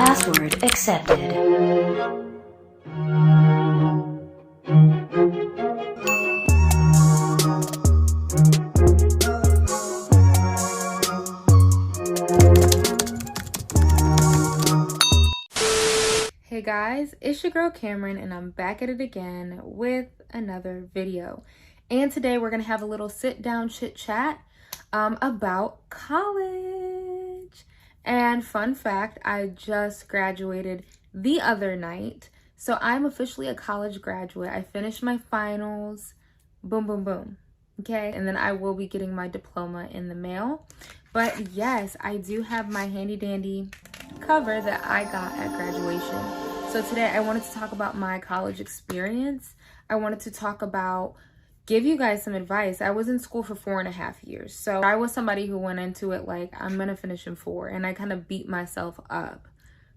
Password accepted. Hey guys, it's your girl Cameron and I'm back at it again with another video. And today we're going to have a little sit down chit chat about college. And fun fact, I just graduated the other night. So I'm officially a college graduate. I finished my finals. Boom, boom, boom. Okay, and then I will be getting my diploma in the mail. But yes, I do have my handy dandy cover that I got at graduation. So today I wanted to talk about my college experience. I wanted to talk about, give you guys some advice. I was in school for 4.5 years. So I was somebody who went into it like, I'm gonna finish in 4, and I kind of beat myself up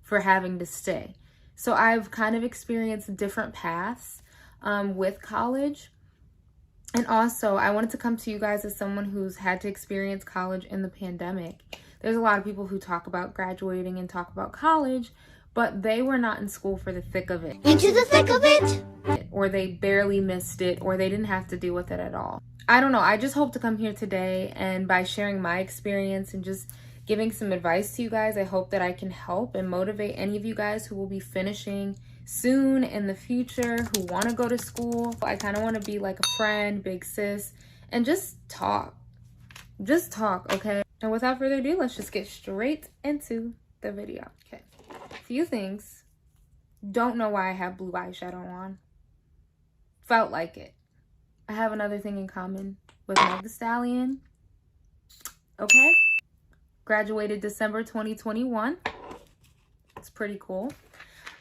for having to stay. So I've kind of experienced different paths with college. And also, I wanted to come to you guys as someone who's had to experience college in the pandemic. There's a lot of people who talk about graduating and talk about college, but they were not in school for the thick of it. Into the thick of it? Or they barely missed it, or they didn't have to deal with it at all. I don't know. I just hope to come here today, and by sharing my experience and just giving some advice to you guys, I hope that I can help and motivate any of you guys who will be finishing soon in the future, who want to go to school. I kind of want to be like a friend, big sis, and just talk. Just talk, okay? And without further ado, let's just get straight into the video. Okay, few things. Don't know why I have blue eyeshadow on. Felt like it. I have another thing in common with Meg the Stallion. Okay? Graduated December 2021. It's pretty cool.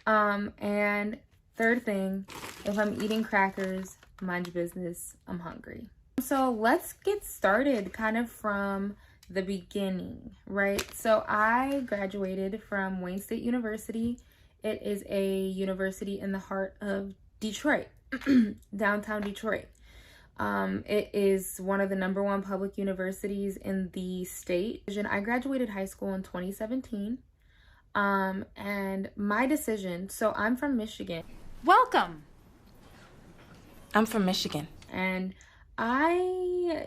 And third thing, if I'm eating crackers, mind your business, I'm hungry. So let's get started kind of from the beginning, right? So I graduated from Wayne State University. It is a university in the heart of Detroit, downtown Detroit. It is one of the #1 public universities in the state. I graduated high school in 2017. And my decision, so I'm from Michigan. Welcome. I'm from Michigan. And I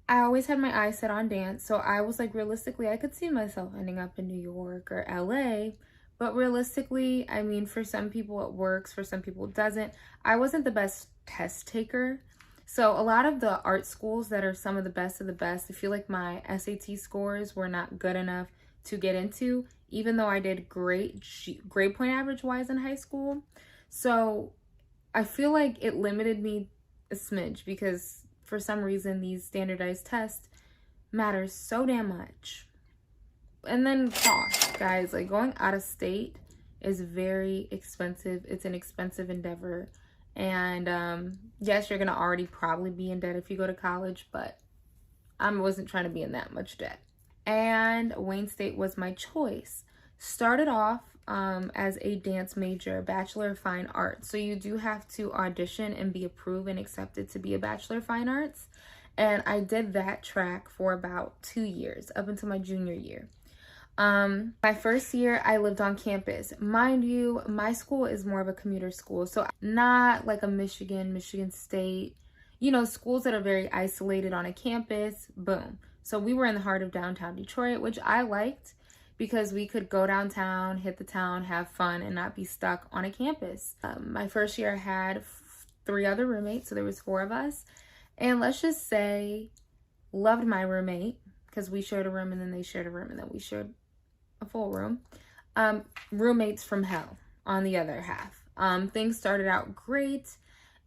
always had my eyes set on dance. So I was like, realistically, I could see myself ending up in New York or LA. But realistically, I mean, for some people it works, for some people it doesn't. I wasn't the best test taker. So a lot of the art schools that are some of the best, I feel like my SAT scores were not good enough to get into, even though I did great grade point average wise in high school. So I feel like it limited me a smidge because for some reason these standardized tests matter so damn much. And then cost, guys, like going out of state is very expensive. It's an expensive endeavor. And yes, you're gonna already probably be in debt if you go to college, but I wasn't trying to be in that much debt. And Wayne State was my choice. Started off as a dance major, Bachelor of Fine Arts. So you do have to audition and be approved and accepted to be a Bachelor of Fine Arts. And I did that track for about 2 years, up until my junior year. My first year, I lived on campus. Mind you, my school is more of a commuter school. So not like a Michigan State, schools that are very isolated on a campus, boom. So we were in the heart of downtown Detroit, which I liked because we could go downtown, hit the town, have fun, and not be stuck on a campus. My first year I had 3 other roommates, so there was 4 of us. And let's just say, loved my roommate because we shared a room and then they shared a room and then we shared a full room. Roommates from hell on the other half. Things started out great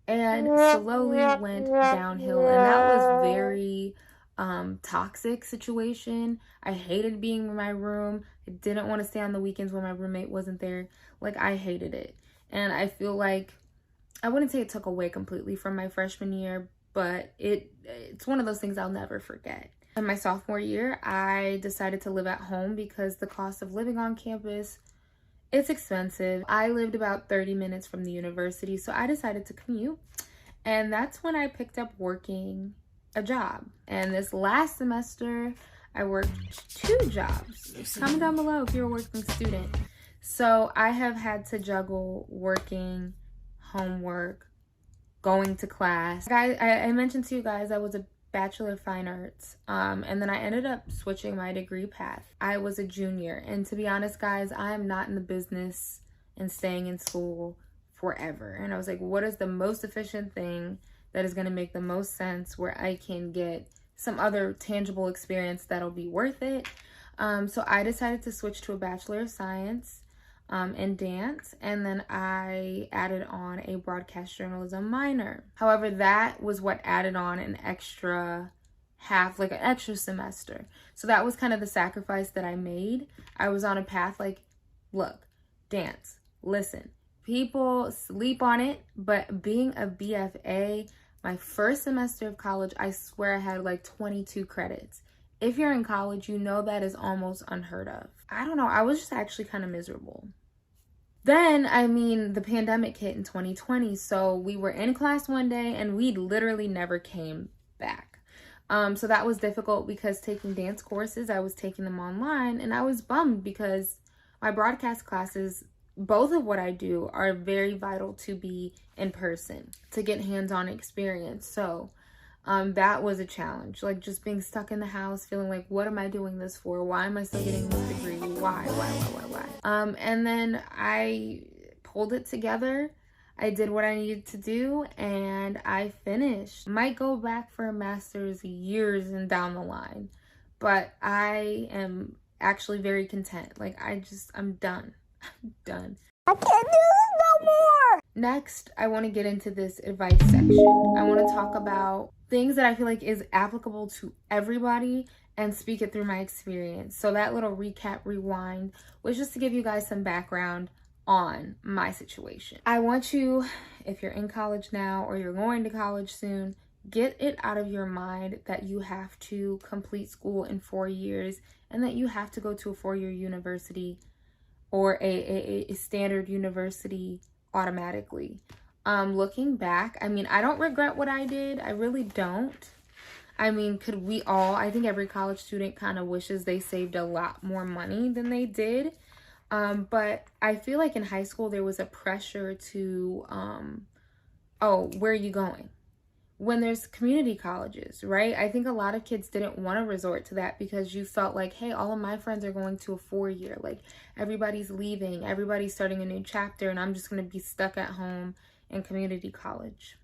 and slowly went downhill, and that was very toxic situation. I hated being in my room. I didn't want to stay on the weekends when my roommate wasn't there. Like, I hated it. And I feel like, I wouldn't say it took away completely from my freshman year, but it's one of those things I'll never forget. In my sophomore year, I decided to live at home because the cost of living on campus, it's expensive. I lived about 30 minutes from the university, so I decided to commute. And that's when I picked up working a job. And this last semester, I worked 2 jobs. Comment down below if you're a working student. So I have had to juggle working, homework, going to class. I mentioned to you guys I was a Bachelor of Fine Arts, and then I ended up switching my degree path. I was a junior, and to be honest, guys, I am not in the business and staying in school forever. And I was like, what is the most efficient thing that is going to make the most sense where I can get some other tangible experience that'll be worth it? So I decided to switch to a Bachelor of Science in dance, and then I added on a broadcast journalism minor. However, that was what added on an extra an extra semester. So that was kind of the sacrifice that I made. I was on a path like, look, dance, listen, people sleep on it, but being a BFA, my first semester of college, I swear I had like 22 credits. If you're in college, you know that is almost unheard of. I don't know, I was just actually kind of miserable. Then, I mean, the pandemic hit in 2020, so we were in class one day and we literally never came back. So that was difficult because taking dance courses, I was taking them online, and I was bummed because my broadcast classes, both of what I do, are very vital to be in person, to get hands-on experience. So that was a challenge, like just being stuck in the house, feeling like, what am I doing this for? Why am I still getting this degree? Why? And then I pulled it together. I did what I needed to do, and I finished. Might go back for a master's years and down the line, but I am actually very content. Like, I'm done. I'm done. I can't do this no more. Next, I want to get into this advice section. I want to talk about things that I feel like is applicable to everybody and speak it through my experience. So that little recap rewind was just to give you guys some background on my situation. I want you, if you're in college now or you're going to college soon, get it out of your mind that you have to complete school in 4 years and that you have to go to a 4-year university or a standard university automatically. Looking back, I mean, I don't regret what I did. I really don't. I mean, could we all, I think every college student kind of wishes they saved a lot more money than they did. But I feel like in high school, there was a pressure to, oh, where are you going? When there's community colleges, right? I think a lot of kids didn't want to resort to that because you felt like, hey, all of my friends are going to a 4-year. Like, everybody's leaving, everybody's starting a new chapter, and I'm just going to be stuck at home in community college.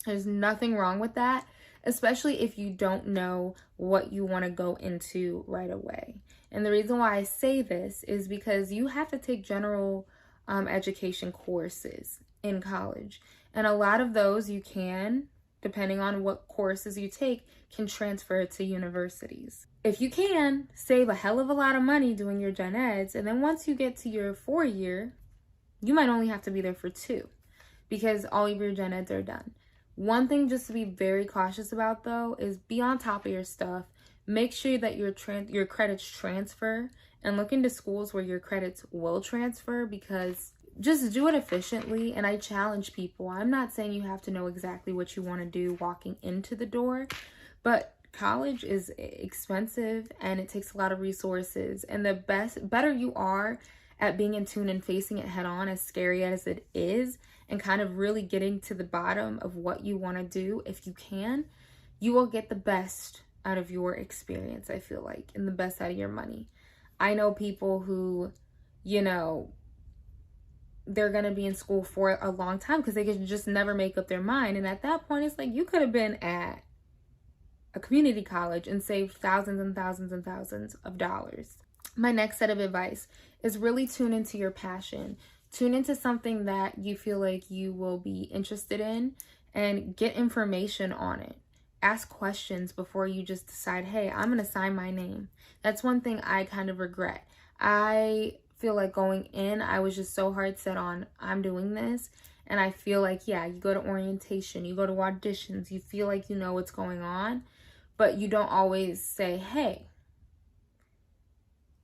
There's nothing wrong with that, especially if you don't know what you want to go into right away. And the reason why I say this is because you have to take general education courses in college. And a lot of those you can, depending on what courses you take, can transfer to universities. If you can, save a hell of a lot of money doing your gen eds. And then once you get to your 4-year, you might only have to be there for 2 because all of your gen eds are done. One thing just to be very cautious about, though, is be on top of your stuff. Make sure that your credits transfer, and look into schools where your credits will transfer, because just do it efficiently. And I challenge people. I'm not saying you have to know exactly what you want to do walking into the door, but college is expensive and it takes a lot of resources. And the better you are at being in tune and facing it head on, as scary as it is, and kind of really getting to the bottom of what you want to do, if you can, you will get the best out of your experience, I feel like, and the best out of your money. I know people who, you know, they're going to be in school for a long time because they can just never make up their mind. And at that point, it's like you could have been at a community college and saved thousands and thousands and thousands of dollars. My next set of advice is really tune into your passion. Tune into something that you feel like you will be interested in and get information on it. Ask questions before you just decide, hey, I'm going to sign my name. That's one thing I kind of regret. I feel like going in, I was just so hard set on, I'm doing this. And I feel like, yeah, you go to orientation, you go to auditions, you feel like you know what's going on, but you don't always say, hey,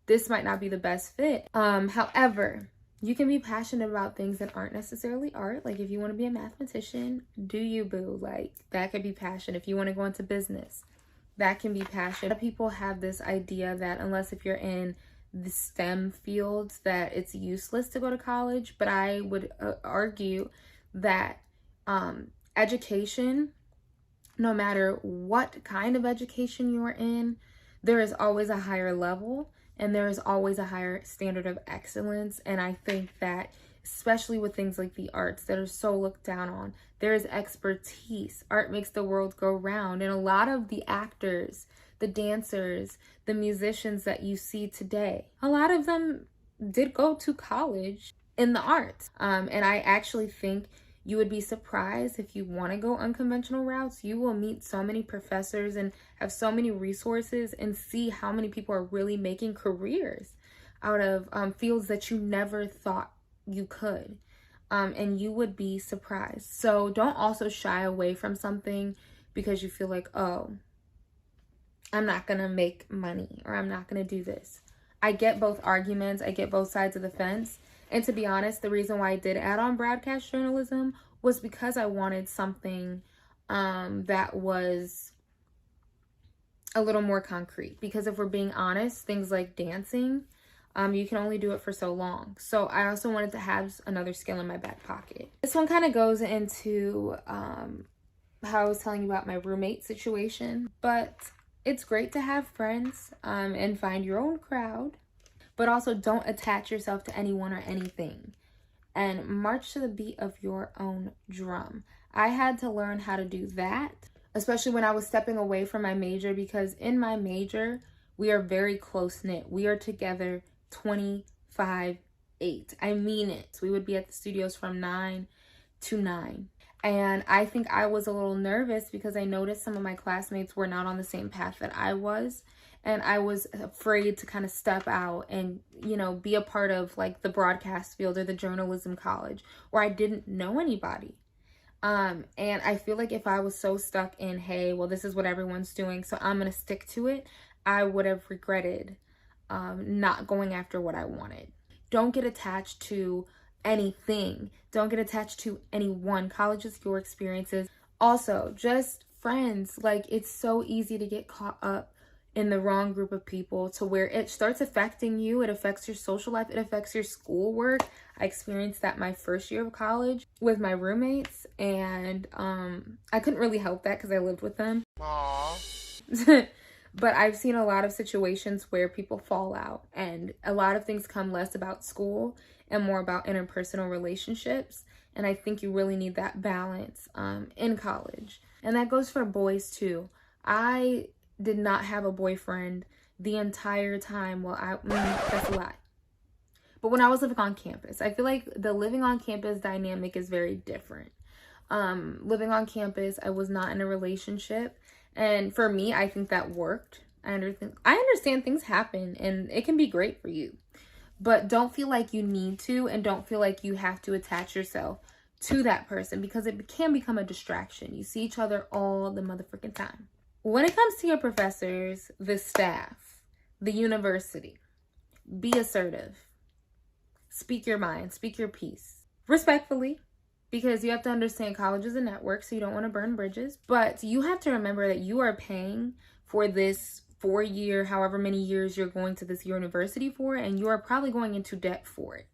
this might not be the best fit. However, you can be passionate about things that aren't necessarily art. Like if you want to be a mathematician, do you, boo? Like that could be passion. If you want to go into business, that can be passion. A lot of people have this idea that unless if you're in the STEM fields that it's useless to go to college, but I would argue that education, no matter what kind of education you're in, there is always a higher level and there is always a higher standard of excellence. And I think that especially with things like the arts that are so looked down on, there is expertise. Art makes the world go round. And a lot of the actors, the dancers, the musicians that you see today, a lot of them did go to college in the arts. And I actually think you would be surprised if you want to go unconventional routes. You will meet so many professors and have so many resources and see how many people are really making careers out of fields that you never thought you could. And you would be surprised. So don't also shy away from something because you feel like, oh, I'm not going to make money or I'm not going to do this. I get both arguments. I get both sides of the fence. And to be honest, the reason why I did add on broadcast journalism was because I wanted something that was a little more concrete. Because if we're being honest, things like dancing, you can only do it for so long. So I also wanted to have another skill in my back pocket. This one kind of goes into how I was telling you about my roommate situation. But it's great to have friends and find your own crowd. But also don't attach yourself to anyone or anything. And march to the beat of your own drum. I had to learn how to do that, especially when I was stepping away from my major, because in my major, we are very close-knit. We are together 25/8. I mean it. We would be at the studios from 9 to 9. And I think I was a little nervous because I noticed some of my classmates were not on the same path that I was. And I was afraid to kind of step out and, you know, be a part of like the broadcast field or the journalism college where I didn't know anybody. And I feel like if I was so stuck in, hey, well, this is what everyone's doing, so I'm going to stick to it, I would have regretted not going after what I wanted. Don't get attached to anything. Don't get attached to anyone. College is your experiences. Also, just friends. Like, it's so easy to get caught up in the wrong group of people to where it starts affecting you. It affects your social life. It affects your schoolwork. I experienced that my first year of college with my roommates, and I couldn't really help that because I lived with them. Aww. But I've seen a lot of situations where people fall out, and a lot of things come less about school and more about interpersonal relationships. And I think you really need that balance in college. And that goes for boys too. I did not have a boyfriend the entire time. Well, that's a lie. But when I was living on campus, I feel like the living on campus dynamic is very different. Living on campus, I was not in a relationship. And for me, I think that worked. I understand things happen and it can be great for you. But don't feel like you need to, and don't feel like you have to attach yourself to that person because it can become a distraction. You see each other all the motherfucking time. When it comes to your professors, the staff, the university, be assertive. Speak your mind, speak your piece. Respectfully, because you have to understand college is a network, so you don't want to burn bridges. But you have to remember that you are paying for this 4-year, however many years you're going to this university for, and you are probably going into debt for it.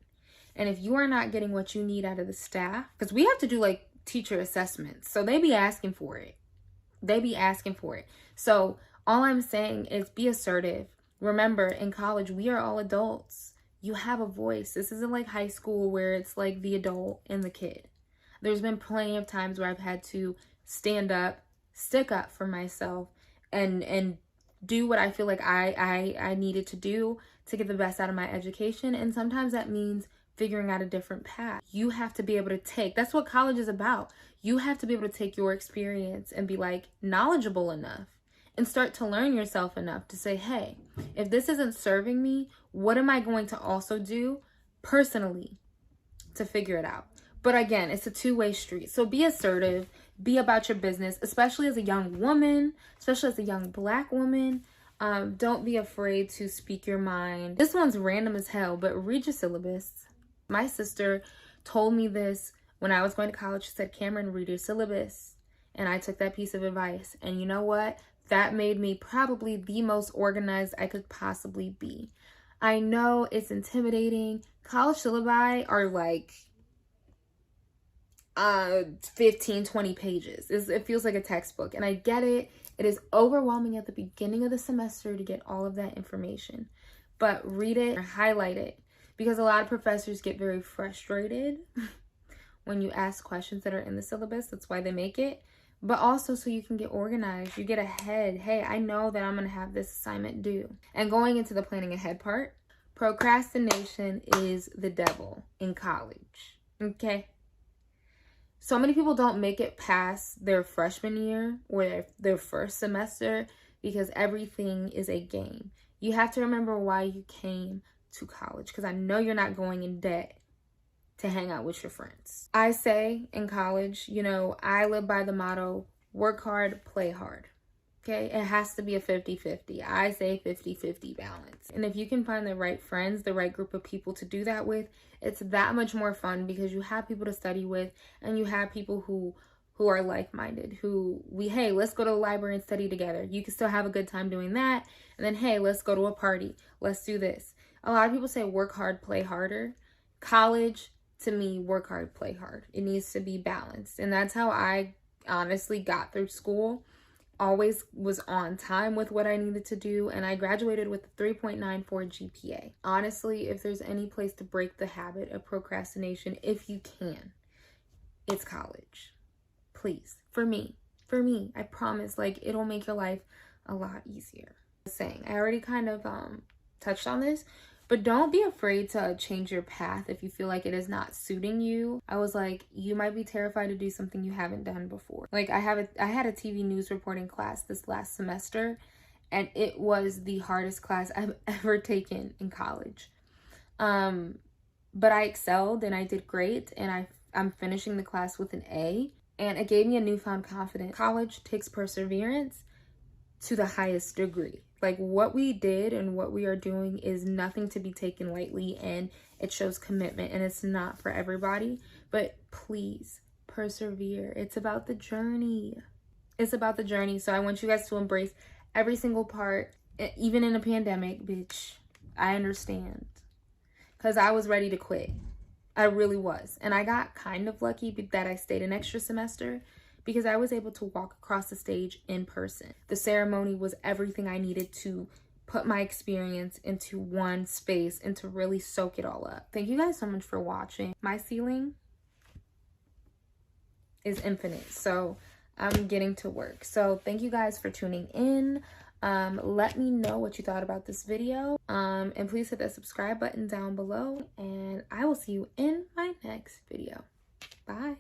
And if you are not getting what you need out of the staff, because we have to do like teacher assessments, so they be asking for it. They be asking for it. So all I'm saying is be assertive. Remember, in college, we are all adults. You have a voice. This isn't like high school where it's like the adult and the kid. There's been plenty of times where I've had to stand up, stick up for myself, and do what I feel like I needed to do to get the best out of my education. And sometimes that means figuring out a different path. You have to be able to take, that's what college is about. You have to be able to take your experience and be like knowledgeable enough and start to learn yourself enough to say, hey, if this isn't serving me, what am I going to also do personally to figure it out? But again, it's a two-way street. So be assertive, be about your business, especially as a young woman, especially as a young Black woman. Don't be afraid to speak your mind. This one's random as hell, but read your syllabus. My sister told me this when I was going to college. She said, Cameron, read your syllabus. And I took that piece of advice. And you know what? that made me probably the most organized I could possibly be. I know it's intimidating. College syllabi are like 15, 20 pages. It feels like a textbook, and I get it. It is overwhelming at the beginning of the semester to get all of that information, but read it or highlight it, because a lot of professors get very frustrated when you ask questions that are in the syllabus. That's why they make it. But also so you can get organized. You get ahead. Hey, I know that I'm going to have this assignment due. And going into the planning ahead part, procrastination is the devil in college. Okay? So many people don't make it past their freshman year or their first semester because everything is a game. You have to remember why you came to college, because I know you're not going in debt to hang out with your friends. I say in college, you know, I live by the motto, work hard, play hard. Okay, it has to be a 50-50. I say 50-50 balance. And if you can find the right friends, the right group of people to do that with, it's that much more fun, because you have people to study with, and you have people who are like-minded, hey, let's go to the library and study together. You can still have a good time doing that. And then, hey, let's go to a party. Let's do this. A lot of people say work hard, play harder. College, to me, work hard, play hard. It needs to be balanced. And that's how I honestly got through school. Always was on time with what I needed to do, and I graduated with a 3.94 GPA. Honestly, if there's any place to break the habit of procrastination, if you can, it's college. Please, for me, I promise, like, it'll make your life a lot easier. I already kind of touched on this, but don't be afraid to change your path if you feel like it is not suiting you. I was like, you might be terrified to do something you haven't done before. Like I had a TV news reporting class this last semester, and it was the hardest class I've ever taken in college. But I excelled and I did great, and I'm finishing the class with an A, and it gave me a newfound confidence. College takes perseverance to the highest degree. Like, what we did and what we are doing is nothing to be taken lightly, and it shows commitment, and it's not for everybody, but please persevere. It's about the journey. It's about the journey. So I want you guys to embrace every single part, even in a pandemic, bitch. I understand, because I was ready to quit. I really was. And I got kind of lucky that I stayed an extra semester, because I was able to walk across the stage in person. The ceremony was everything I needed to put my experience into one space and to really soak it all up. Thank you guys so much for watching. My ceiling is infinite, so I'm getting to work. So thank you guys for tuning in. Let me know what you thought about this video. And please hit that subscribe button down below, and I will see you in my next video. Bye.